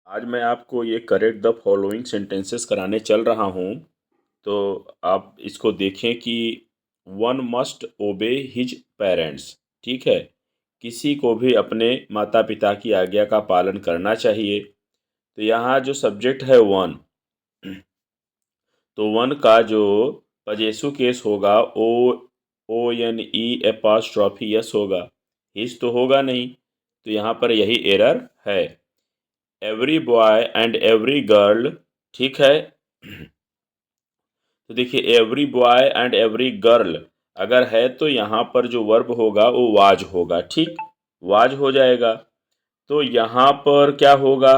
आज मैं आपको ये करेक्ट द फॉलोइंग सेंटेंसेस कराने चल रहा हूँ। तो आप इसको देखें कि वन मस्ट ओबे हिज पेरेंट्स। ठीक है, किसी को भी अपने माता पिता की आज्ञा का पालन करना चाहिए। तो यहाँ जो सब्जेक्ट है वन, तो वन का जो पजेसु केस होगा O O N E apostrophe S होगा, हिज तो होगा नहीं। तो यहाँ पर यही एरर है। Every boy and every girl, ठीक है। तो देखिए every boy and every girl अगर है तो यहाँ पर जो वर्ब होगा वो वाज होगा। ठीक, वाज हो जाएगा। तो यहाँ पर क्या होगा,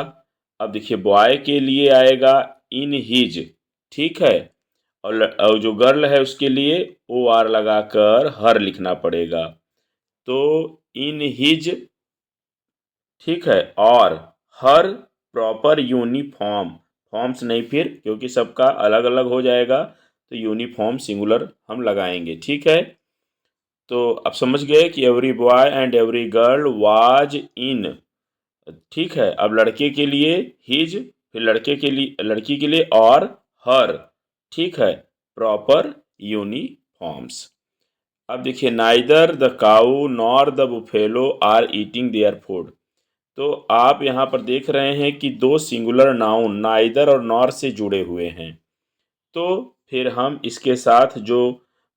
अब देखिए बॉय के लिए आएगा इन हिज। ठीक है, और जो गर्ल है उसके लिए ओ आर लगाकर हर लिखना पड़ेगा। तो इन हिज, ठीक है, और हर प्रॉपर यूनिफॉर्म, फॉर्म्स नहीं फिर, क्योंकि सबका अलग अलग हो जाएगा तो यूनिफॉर्म सिंगुलर हम लगाएंगे। ठीक है, तो अब समझ गए कि every boy and every girl was in. ठीक है, अब लड़के के लिए हिज, फिर लड़के के लिए, लड़की के लिए और हर। ठीक है, प्रॉपर यूनिफॉर्म्स। अब देखिए neither the cow nor the buffalo are eating their food. तो आप यहाँ पर देख रहे हैं कि दो सिंगुलर नाउन नाइदर और नॉर से जुड़े हुए हैं। तो फिर हम इसके साथ जो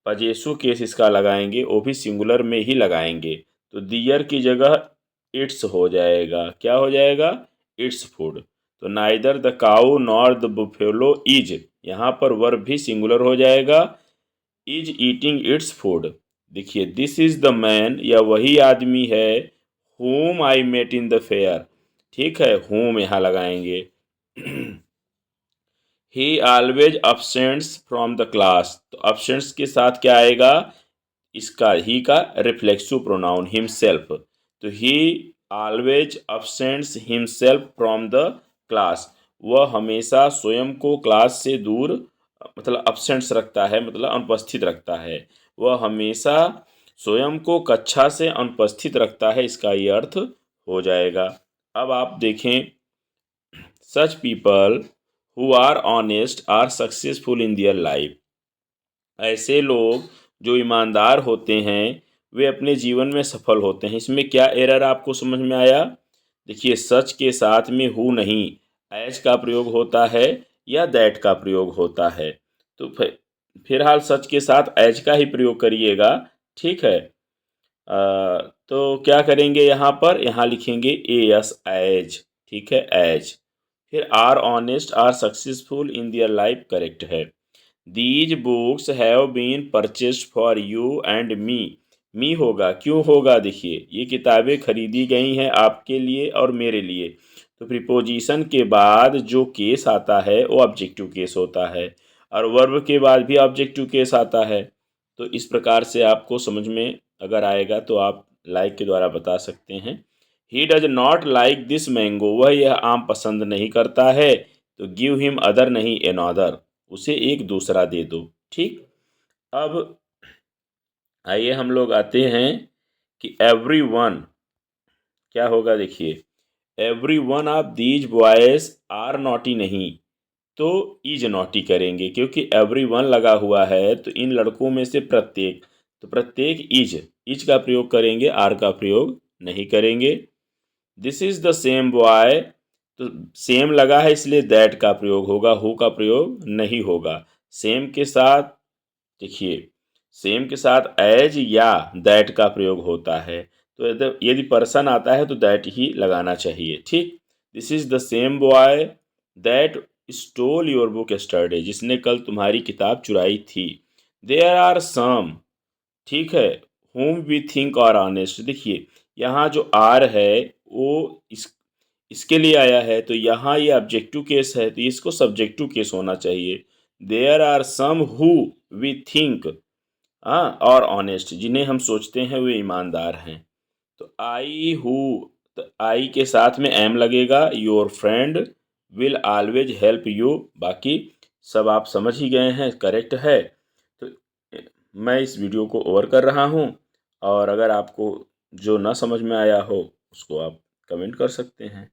पजेसु केस इसका लगाएंगे वो भी सिंगुलर में ही लगाएंगे। तो दियर की जगह इट्स हो जाएगा। क्या हो जाएगा? It's food. तो neither the cow nor the buffalo is, यहाँ पर वर्ब भी सिंगुलर हो जाएगा, इज ईटिंग इट्स फूड। देखिए दिस इज द मैन, या वही आदमी है, whom I met in the fair. ठीक है, whom यहाँ लगाएंगे। He always absents from the class. तो absents के साथ क्या आएगा, इसका ही का रिफ्लेक्सिव प्रोनाउन हिमसेल्फ। तो he always absents himself from the class. वह हमेशा स्वयं को क्लास से दूर, मतलब absents रखता है, मतलब अनुपस्थित रखता है। वह हमेशा स्वयं को कक्षा से अनुपस्थित रखता है, इसका ये अर्थ हो जाएगा। अब आप देखें, such people who are honest are successful in their life. ऐसे लोग जो ईमानदार होते हैं वे अपने जीवन में सफल होते हैं। इसमें क्या एरर आपको समझ में आया? देखिए सच के साथ में हु नहीं, एज का प्रयोग होता है या दैट का प्रयोग होता है। तो फिलहाल सच के साथ एज का ही प्रयोग करिएगा। ठीक है, तो क्या करेंगे यहाँ पर, यहाँ लिखेंगे ए एस एज। ठीक है, एज। फिर are honest are successful in their life correct है। These books have been purchased for you and me. Me होगा, क्यों होगा? देखिए ये किताबें खरीदी गई हैं आपके लिए और मेरे लिए। तो प्रीपोजिशन के बाद जो केस आता है वो ऑब्जेक्टिव केस होता है, और वर्ब के बाद भी ऑब्जेक्टिव केस आता है। तो इस प्रकार से आपको समझ में अगर आएगा तो आप लाइक के द्वारा बता सकते हैं। He does not like this mango, वह यह आम पसंद नहीं करता है। तो गिव हिम अदर नहीं एनॉदर, उसे एक दूसरा दे दो। ठीक, अब आइए हम लोग आते हैं कि एवरी वन क्या होगा। देखिए every one of these boys are naughty नहीं, तो इज नॉटी करेंगे, क्योंकि एवरी वन लगा हुआ है तो इन लड़कों में से प्रत्येक, तो प्रत्येक इज का प्रयोग करेंगे, आर का प्रयोग नहीं करेंगे। This is the same boy, तो सेम लगा है इसलिए दैट का प्रयोग होगा, हु का प्रयोग नहीं होगा। सेम के साथ, देखिए सेम के साथ एज या दैट का प्रयोग होता है। तो यदि पर्सन आता है तो दैट ही लगाना चाहिए। ठीक, this is the same boy that stole your book yesterday, जिसने कल तुम्हारी किताब चुराई थी। देयर आर सम, ठीक है, whom we think are honest. देखिए यहाँ जो आर है वो इसके लिए आया है, तो यहाँ ये ऑब्जेक्टिव केस है तो इसको सब्जेक्टिव केस होना चाहिए। There are some who we think, हाँ, और ऑनेस्ट, जिन्हें हम सोचते हैं वे ईमानदार हैं। तो आई हु, तो आई के साथ में एम लगेगा। Your friend will always help you. बाकी सब आप समझ ही गए हैं, करेक्ट है। तो मैं इस वीडियो को ओवर कर रहा हूँ, और अगर आपको जो ना समझ में आया हो उसको आप कमेंट कर सकते हैं।